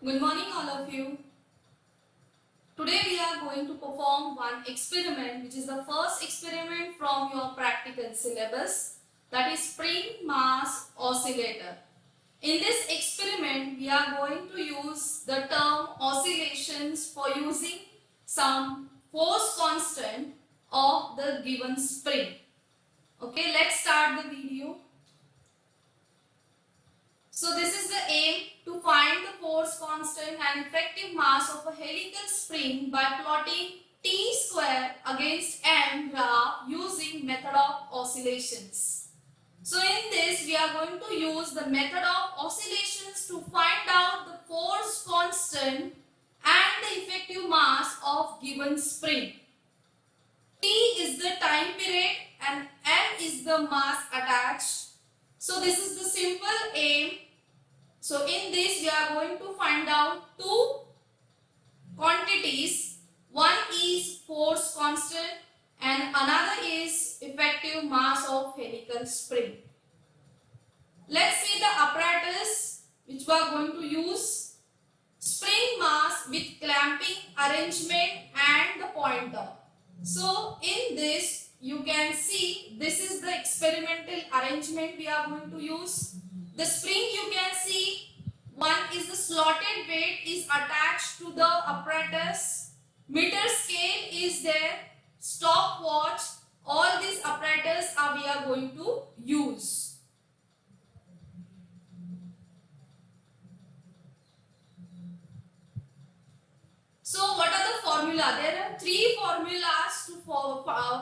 Good morning all of you. Today we are going to perform one experiment which is the first experiment from your practical syllabus, that is spring mass oscillator. In this experiment we are going to use the term oscillations for using some force constant of the given spring. Okay, let's start the video. So this is the aim, to find the force constant and effective mass of a helical spring by plotting T square against M graph using method of oscillations. So in this we are going to use the method of oscillations to find out the force constant and the effective mass of given spring. T is the time period and M is the mass attached. So this is the simple aim. So in this we are going to find out two quantities. One is force constant and another is effective mass of helical spring. Let's see the apparatus which we are going to use. Spring mass with clamping arrangement and the pointer. So in this you can see this is the experimental arrangement we are going to use. The spring you can see, one is the slotted weight is attached to the apparatus. Meter scale is there, stopwatch, all these apparatus we are going to use. So what are the formula? There are three formulas to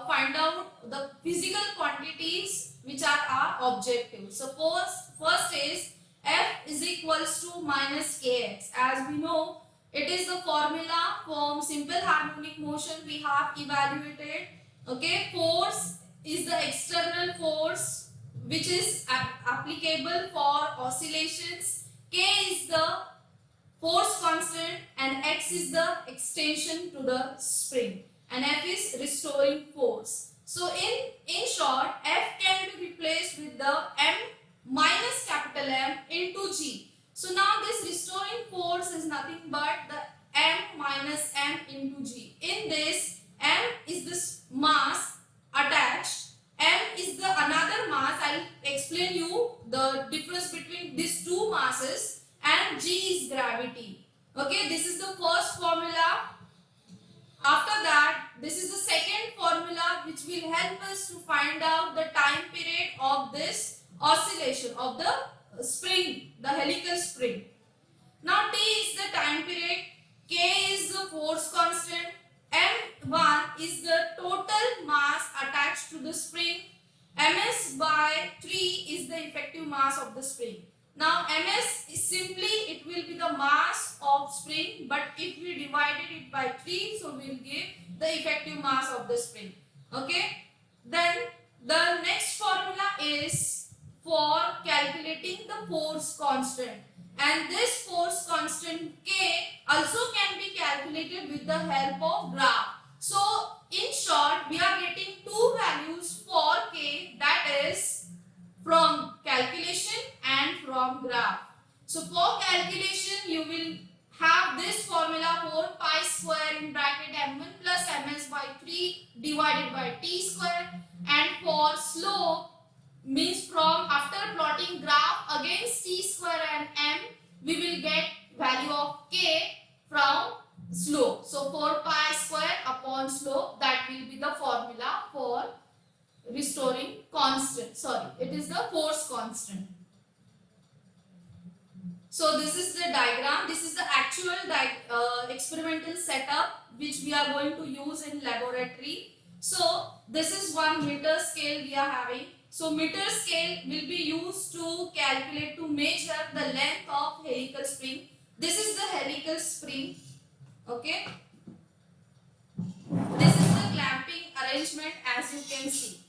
find out the physical quantities which are our objective. So first is F is equals to minus kx. As we know, it is the formula from simple harmonic motion we have evaluated. Okay, force is the external force which is applicable for oscillations. K is the force constant and x is the extension to the spring and F is restoring force. So in short, F can be replaced with the M minus capital M into G. So now this restoring force is nothing but the M minus M into G. In this, M is this mass attached, M is the another mass. I will explain you the difference between these two masses, and G is gravity. Okay, this is the first formula. After that, this is the second formula which will help us to find out the time period of this oscillation of the spring, the helical spring. Now T is the time period, K is the force constant, M1 is the total mass attached to the spring, Ms by 3 is the effective mass of the spring. Now Ms is simply, it will be the mass of spring, but if we divided it by 3, so we will give the effective mass of the spring. Okay. Then the next formula is for calculating the force constant, and this force constant K also can be calculated with the help of graph. So in short, we are getting two values for K, that is from calculation and from graph. So for calculation you will have this formula for pi square in bracket m1 plus ms by 3 divided by t square, and for slope means from after plotting graph against t square and m we will get value of k from slope. So 4 pi square upon slope, that will be the formula for restoring constant. Sorry, it is the force constant. So this is the diagram. This is the actual experimental setup which we are going to use in laboratory. So this is 1 meter scale we are having. So meter scale will be used to calculate, to measure the length of helical spring. This is the helical spring. Okay. This is the clamping arrangement, as you can see.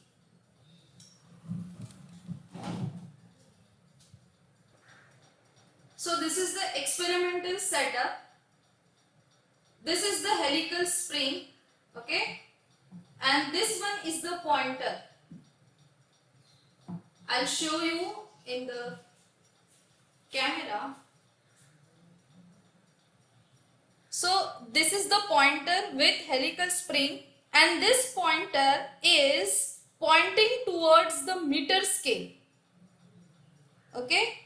So this is the experimental setup. This is the helical spring. Okay. And this one is the pointer. I'll show you in the camera. So this is the pointer with helical spring, and this pointer is pointing towards the meter scale. Okay,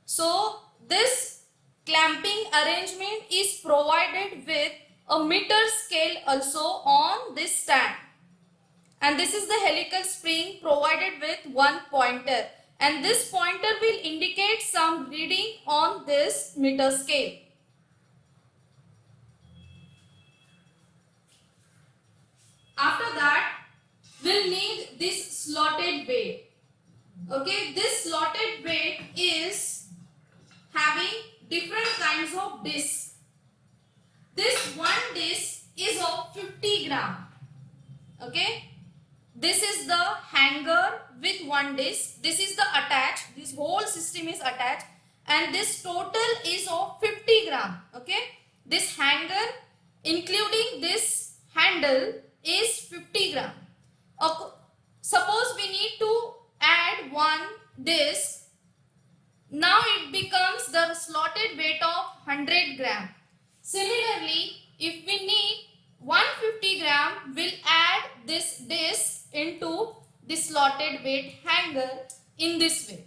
so this clamping arrangement is provided with a meter scale also on this stand, and this is the helical spring provided with one pointer, and this pointer will indicate some reading on this meter scale. After that, we'll need this slotted weight. Okay, this slotted weight is having different kinds of discs. This one disc is of 50 gram. Okay, this is the hanger with one disc. This is the attached. This whole system is attached, and this total is of 50 gram. Okay, this hanger including this handle is 50 gram. Okay. Suppose we need to add one disc. Now it becomes the slotted weight of 100 gram. Similarly, if we need 150 gram, we'll add this disc into the slotted weight hanger in this way.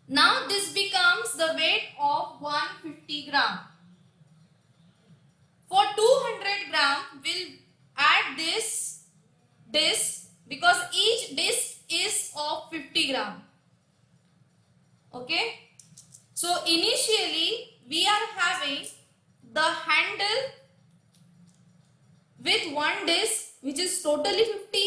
Now this becomes the weight of 150 gram. For 200 gram, we'll add this disc because each disc is of 50 gram. Okay. So initially we are having the handle with one disc which is totally 50.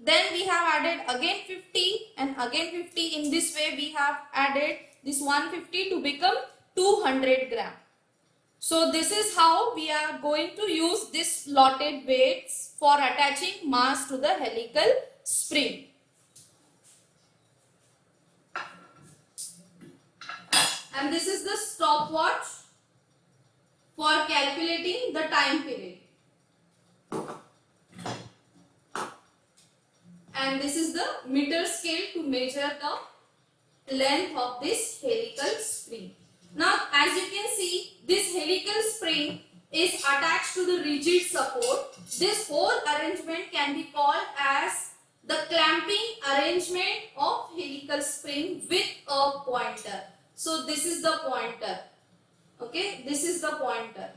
Then we have added again 50 and again 50. In this way we have added this 150 to become 200 gram. So this is how we are going to use this slotted weights for attaching mass to the helical spring. And this is the stopwatch for calculating the time period. And this is the meter scale to measure the length of this helical spring. Now, as you can see, this helical spring is attached to the rigid support. This whole arrangement can be called as the clamping arrangement of helical spring with a pointer. So this is the pointer. Okay, this is the pointer.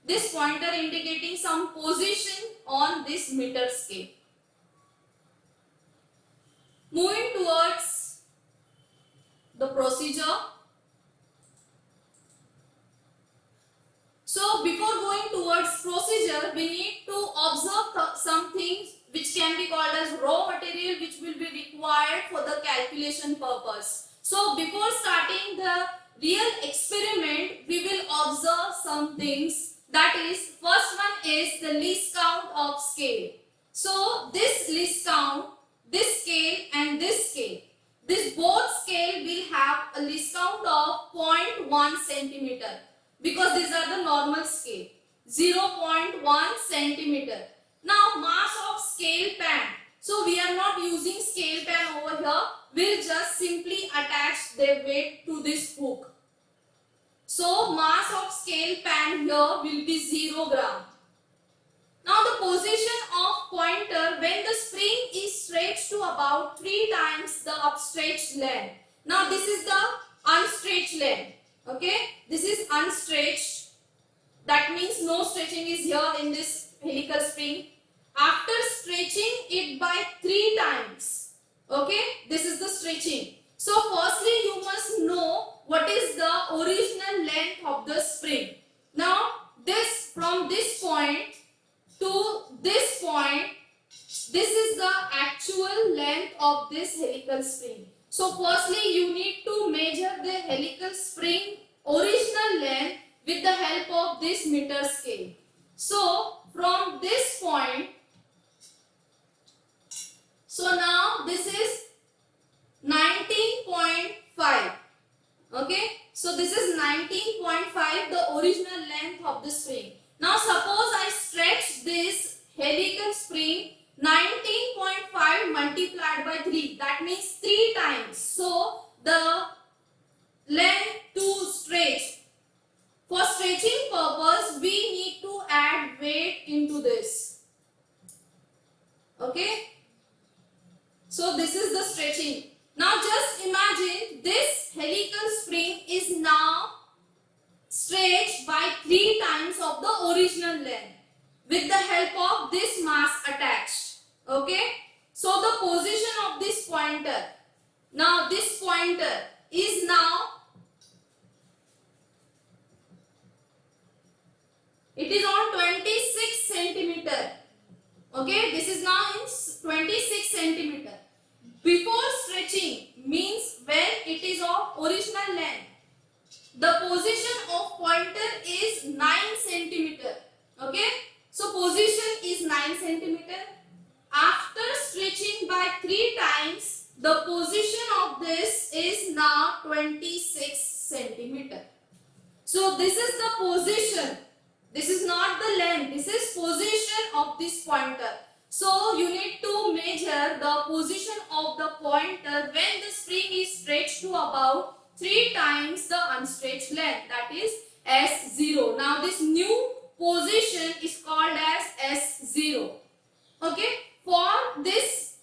This pointer indicating some position on this meter scale. Moving towards the procedure. So before going towards procedure, we need to observe some things which can be called as raw material which will be required for the calculation purpose. So before starting the real experiment, we will observe some things. That is, first one is the least count of scale. So this least count, this scale and this scale, this both scale will have a least count of 0.1 centimeter because these are the normal scale, 0.1 centimeter. Now mass of scale pan. So we are not using scale pan over here. We'll just simply attach their weight to this hook. So mass of scale pan here will be 0 gram. Now the position of pointer when the spring is stretched to about 3 times the upstretched length. Now this is the unstretched length. Okay, this is unstretched. That means no stretching is here in this helical spring. After stretching it by 3 times, okay, this is the stretching. So firstly you must know what is the original length of the spring. Now this, from this point to this point, this is the actual length of this helical spring. So firstly you need to measure the helical spring original length with the help of this meter scale. So from this point, so now this is 19.5. Okay, so this is 19.5, the original length of the spring. Now suppose I stretch this helical spring 19.5 multiplied by 3, that means 3 times. So the length to stretch, for stretching purpose we need to weight into this. Okay. So this is the stretching. Now just imagine this helical spring is now stretched by 3 times of the original length with the help of this mass attached. Okay. So the position of this pointer. Now this pointer is now, it is on 26 centimeter. Okay, this is now in 26 centimeter. Before stretching means when it is of original length, the position of pointer is 9 centimeter. Okay, so position is 9 centimeter. After stretching by 3 times, the position of this is now 26 centimeter. So this is the position. This is not the length. This is position of this pointer. So you need to measure the position of the pointer when the spring is stretched to about 3 times the unstretched length, that is S0. Now this new position is called as S0. Okay. For this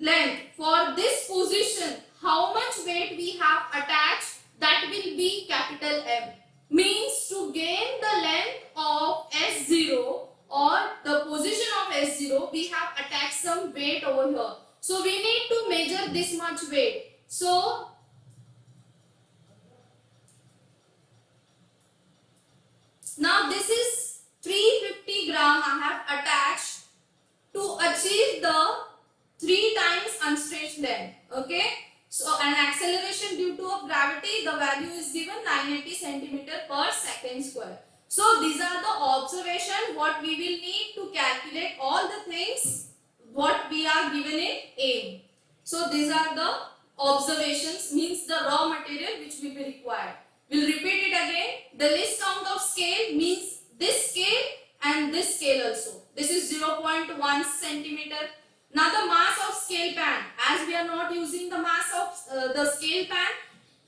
length, for this position, how much weight we have attached, that will be capital M. Means to gain the length of S0 or the position of S0, we have attached some weight over here. So we need to measure this much weight. So now this is 350 gram I have attached to achieve the 3 times unstretched length. Okay. So an acceleration due to of gravity, the value is given 980 centimeter per second square. So these are the observations what we will need to calculate all the things what we are given in AIM. So these are the observations, means the raw material which will be required. We'll repeat it again. The least count of scale means this scale and this scale also. This is 0.1 centimeter. Now the mass of scale pan, as we are not using the mass of the scale pan,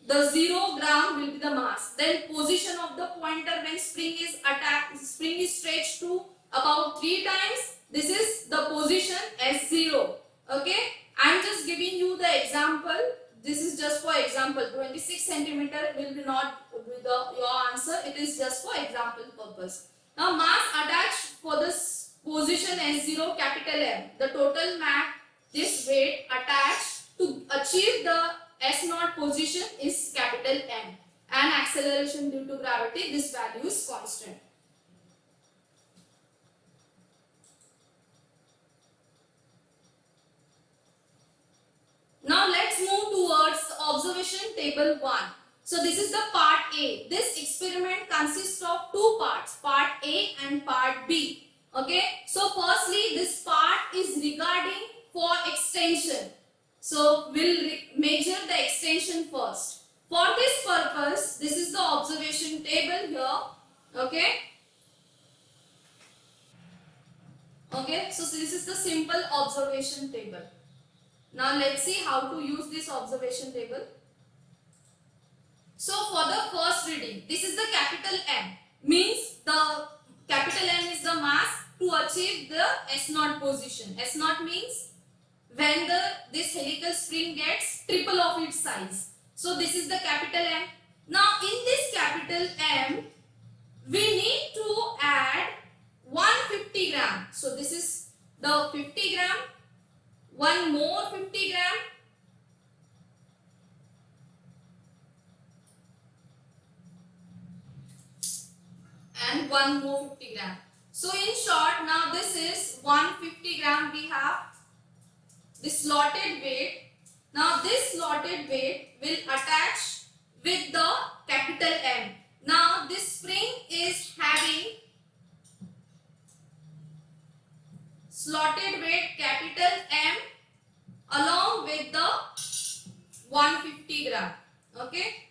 the 0 gram will be the mass. Then position of the pointer when spring is stretched to about 3 times. This is the position S0. Okay. I am just giving you the example. This is just for example. 26 centimeter will be not with your answer. It is just for example purpose. Now mass attached for this position S0, capital M. The total mass, this weight attached to achieve the S0 position is capital M. And acceleration due to gravity, this value is constant. Now let's move towards observation table 1. So this is the part A. This experiment consists of 2 parts, part A and part B. Okay. So firstly, this part is regarding for extension. So we'll measure the extension first. For this purpose, this is the observation table here. Okay. Okay. So this is the simple observation table. Now let's see how to use this observation table. So for the first reading, this is the capital M. Means the capital M is the mass to achieve the S0 position. S0 means when this helical spring gets triple of its size. So this is the capital M. Now in this capital M, we need to add 150 gram. So this is the 50 gram. One more 50 gram. And one more 50 gram. So in short, now this is 150 gram we have. This slotted weight. Now this slotted weight will attach with the capital M. Now this spring is having slotted weight capital M along with the 150 gram. Okay.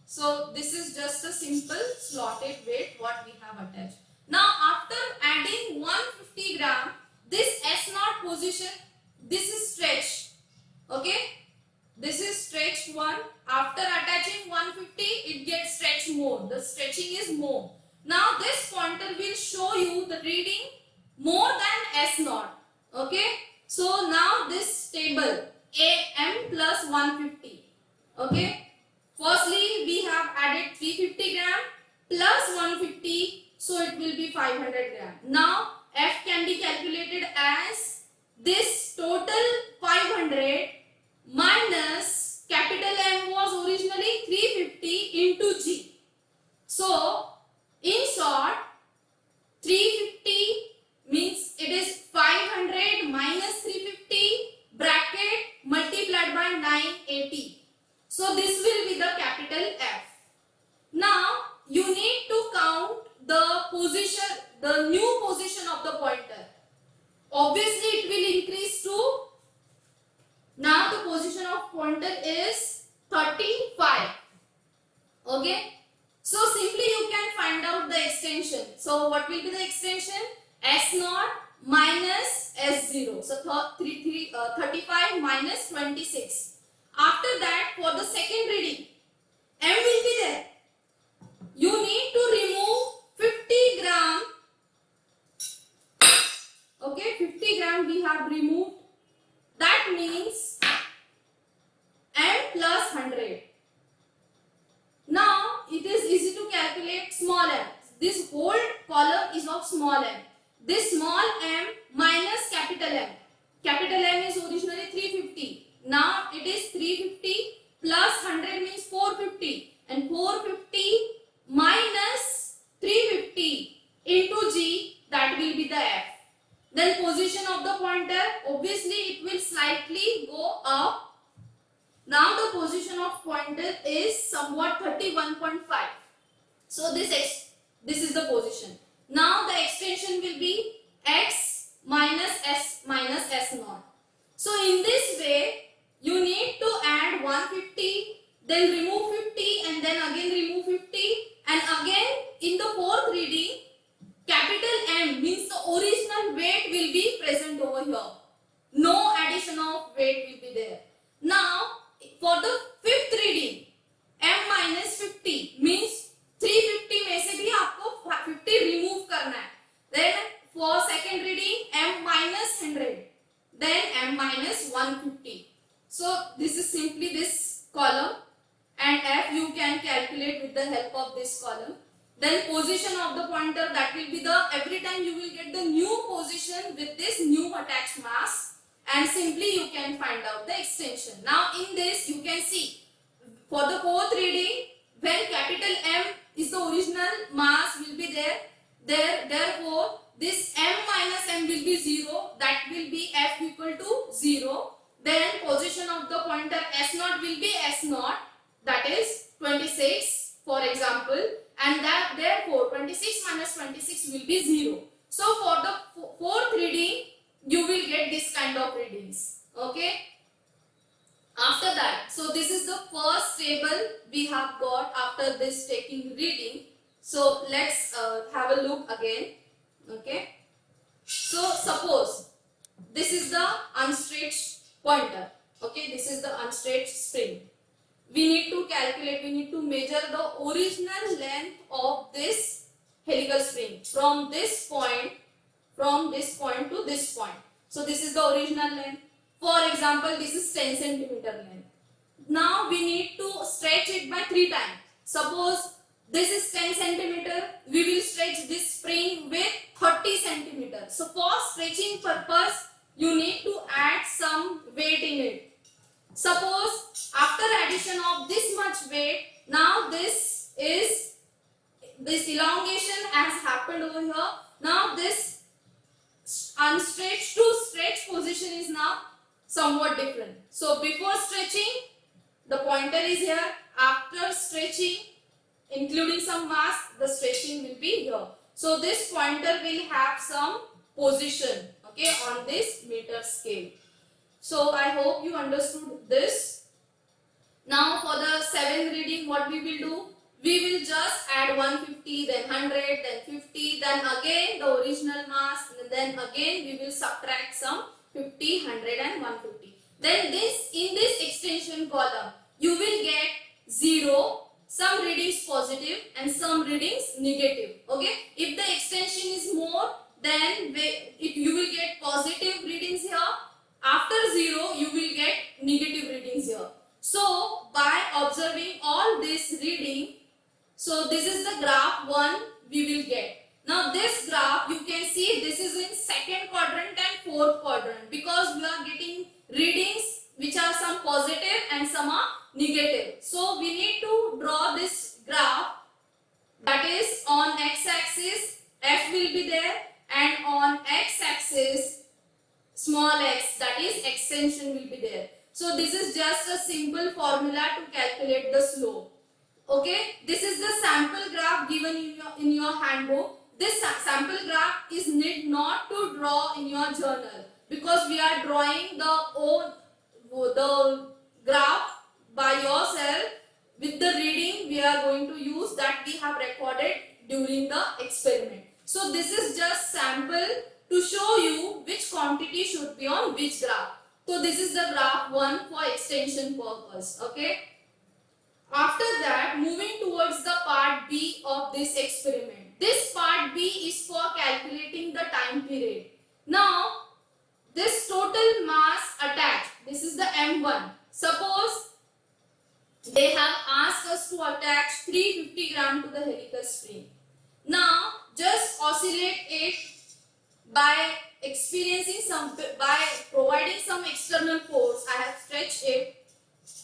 So this is just a simple slotted weight what we have attached. Now after adding 150 gram, this S0 position, this is stretched. Okay. This is stretched one. After attaching 150, it gets stretched more. The stretching is more. Now this pointer will show you the reading more than S naught. Okay. So now this table AM plus 150. Okay. Firstly, we have added 350 gram plus 150, so it will be 500 gram. Now F can be calculated as this total 500 minus capital M was originally 350 into G. So in short, 350 means it is 500 minus 350 bracket multiplied by 980. So this will be the capital F. Now you need to count the position, the new position of the pointer. Obviously it will increase to, now the position of pointer is 35. Okay. So simply you can find out the extension. So what will be the extension? S naught minus S0. So 35 minus 26. After that, for the second reading, M will be there. You need to remove 50 gram. Okay, 50 gram we have removed. That means M plus 100. Now it is easy to calculate small m. This whole column is of small m. This small m minus capital M. Capital M is originally 350. Now it is 350 plus 100 means 450. And 450 minus 350 into G, that will be the F. Then position of the pointer, obviously it will slightly go up. Now the position of pointer is somewhat 31.5. So this is the position. Now the extension will be x minus s naught. So in this way you need to add 150, then remove 50, and then again remove 50, and again in the fourth reading capital M means the original weight will be present over here. No addition of weight will be there. Now for the fifth reading M minus 50 means 350 में से भी आपको 50 remove करना है. Then for second reading M minus 100, then M minus 150. So this is simply this column, and F you can calculate with the help of this column. Then position of the pointer, that will be the, every time you will get the new position with this new attached mass, and simply you can find out the extension. Now in this you can see for the fourth reading, when capital M is the original mass will be there, therefore this M minus M will be 0, that will be F equal to 0. Then position of the pointer S naught will be S naught, that is 26 for example, and that therefore 26 minus 26 will be 0. So for the fourth reading you will get this kind of readings. Okay. After that, so this is the first table we have got after this taking reading. So let's have a look again. Okay. So suppose this is the unstretched pointer. Okay, this is the unstretched spring. We need to calculate, we need to measure the original length of this helical spring from this point to this point. So this is the original length. For example, this is 10 centimeter length. Now we need to stretch it by 3 times. Suppose this is 10 centimeter, we will stretch this spring with 30 centimeter. So for stretching purpose, you need to add some weight in it. Suppose after addition of this much weight, now this elongation has happened over here. Now this unstretched to stretch position is now somewhat different. So before stretching, the pointer is here. After stretching, including some mass, the stretching will be here. So this pointer will have some position, okay, on this meter scale. So I hope you understood this. Now for the 7th reading, what we will do? We will just add 150, then 100, then 50, then again the original mass, and then again we will subtract some 50, 100 and 150. Then in this extension column, you will get 0, some readings positive and some readings negative. Okay, if the extension is more, then if you will get positive readings here, after 0 you will get negative readings here. So by observing all this reading, so this is the graph 1 we will get. Now this graph you can see this is in second quadrant and fourth quadrant, because we are getting readings which are some positive and some are negative. So we need to draw this graph, that is on x-axis f will be there, and on x-axis small x, that is extension will be there. So this is just a simple formula to calculate the slope. Okay, this is the sample graph given in your handbook. This sample graph is need not to draw in your journal, because we are drawing the graph by yourself with the reading we are going to use that we have recorded during the experiment. So this is just sample to show you which quantity should be on which graph. So this is the graph 1 for extension purpose. Okay. After that, moving towards the part B of this experiment. This part B is for calculating the time period. Now, this total mass attached, this is the M1. Suppose they have asked us to attach 350 gram to the helical spring. Now, just oscillate it by providing some external force. I have stretched it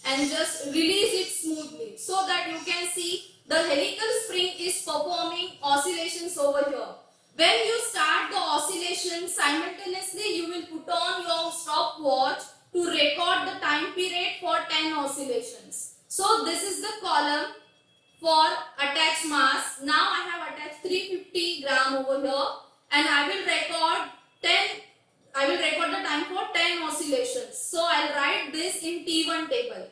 and just release it smoothly, so that you can see the helical spring is performing oscillations over here. When you start the oscillation, simultaneously you will put on your stopwatch to record the time period for 10 oscillations. So this is the column for attached mass. Now I have attached 350 gram over here, and I will record the time for 10 oscillations. So I'll write this in T1 table,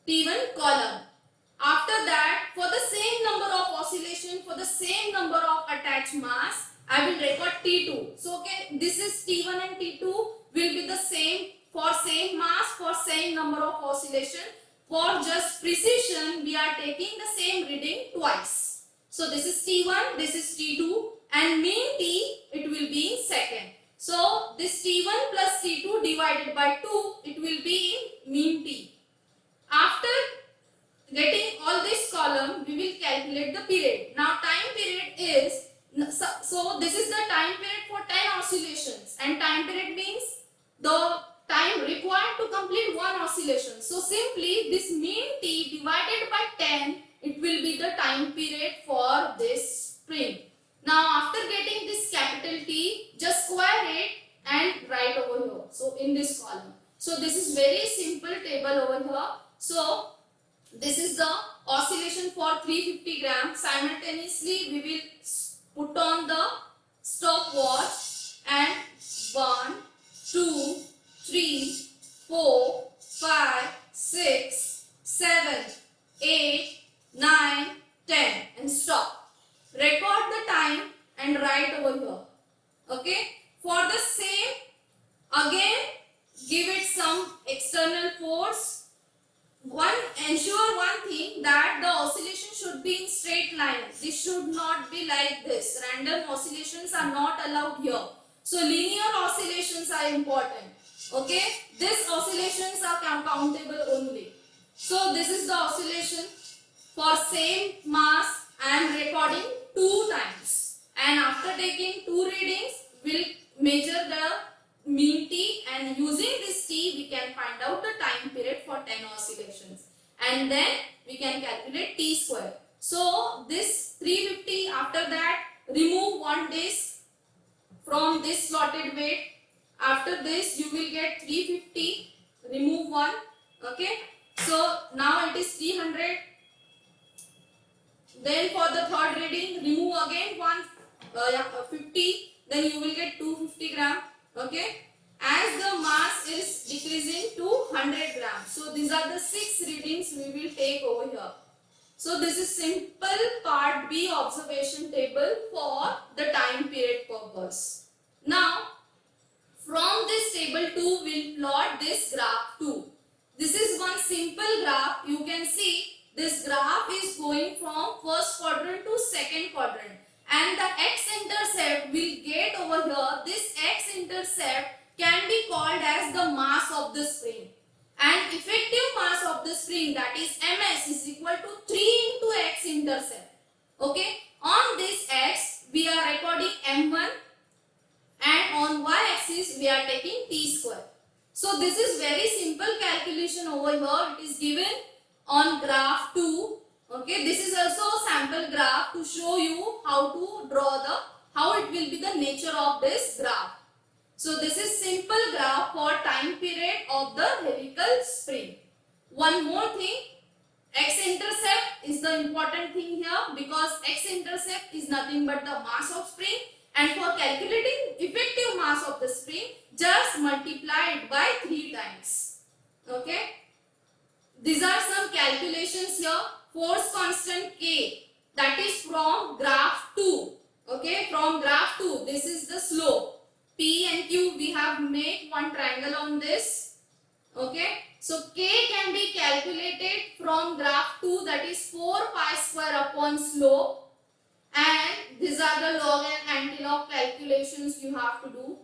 T1 column. After that, for the same number of oscillation, for the same number of attached mass, I will record T2. So okay, this is T1 and T2 will be the same for same mass, for same number of oscillation. For just precision, we are taking the same reading twice. So this is T1, this is T2, and mean T, it will be in second. So this T1 plus T2 divided by 2, it will be in mean T. After getting all this column, we will calculate the period. Now time period is, so this is the time period for 10 oscillations, and time period means the time required to complete one oscillation. So simply this mean T divided by 10, it will be the time period for this spring. Now after getting this capital T, just square it and write over here. So in this column. So this is very simple table over here. So this is the oscillation for 350 grams. Simultaneously we will put on the stopwatch, and 1, 2, 3, 4, 5, 6, 7, 8, 9, 10 and stop. Record the time and write over here. Okay. For the same, again give it some external force. Ensure one thing, that the oscillation should be in straight line. This should not be like this. Random oscillations are not allowed here. So linear oscillations are important. Okay, these oscillations are countable only. So this is the oscillation for same mass. I am recording 2 times, and after taking 2 readings, we'll measure the mean T, and using this T we can find out the time period for 10 oscillations, and then we can calculate T square. So this 350, after that remove one disc from this slotted weight. After this you will get 350, remove one. Okay, so now it is 300. Then for the third reading, remove again 50, then you will get 250 gram. Okay, as the mass is decreasing to 100 grams. So these are the 6 readings we will take over here. So this is simple part B observation table for the time period purpose. Now from this table 2 we'll plot this graph 2. This is one simple graph. You can see this graph is going from first quadrant to second quadrant, and the x-intercept will get over here. This x-intercept can be called as the mass of the spring, and effective mass of the spring, that is ms, is equal to 3 into x-intercept. Okay, on this x we are recording m1, and on y-axis we are taking t square. So this is very simple calculation over here. It is given on graph 2. Okay, this is also a sample graph to show you how to draw how it will be the nature of this graph. So this is simple graph for time period of the helical spring. One more thing, x-intercept is the important thing here, because x-intercept is nothing but the mass of spring, and for calculating effective mass of the spring, just multiply it by 3 times. Okay, these are some calculations here. Force constant K, that is from graph 2. Okay, from graph 2, this is the slope. P and Q, we have made one triangle on this. Okay, so K can be calculated from graph 2, that is 4 pi square upon slope. And these are the log and anti-log calculations you have to do.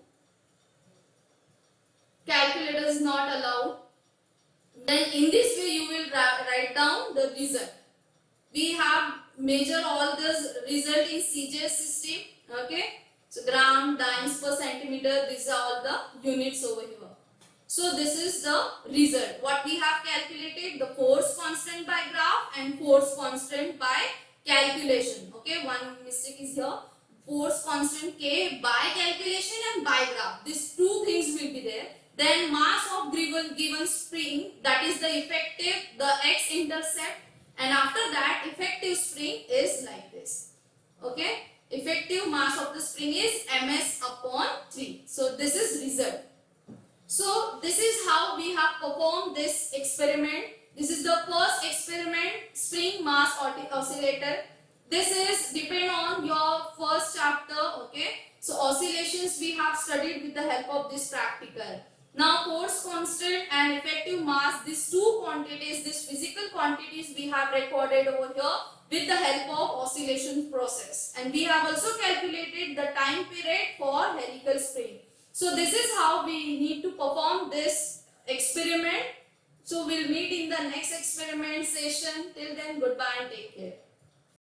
Calculator is not allowed. Then in this way you will write down the result. We have measure all this result in CJ system. Okay, so gram, dynes per centimeter, these are all the units over here. So this is the result. What we have calculated, the force constant by graph and force constant by calculation. Okay, one mistake is here. Force constant K by calculation and by graph. These two things will be there. Then mass of given spring, that is the effective, the x-intercept, and after that effective spring is like this. Okay, effective mass of the spring is ms upon 3. So this is result. So this is how we have performed this experiment. This is the first experiment, spring mass oscillator. This is depend on your first chapter. Okay, so oscillations we have studied with the help of this practical. Now force constant and effective mass, these two quantities, these physical quantities we have recorded over here with the help of oscillation process, and we have also calculated the time period for helical spring. So this is how we need to perform this experiment. So we'll meet in the next experiment session. Till then, goodbye and take care.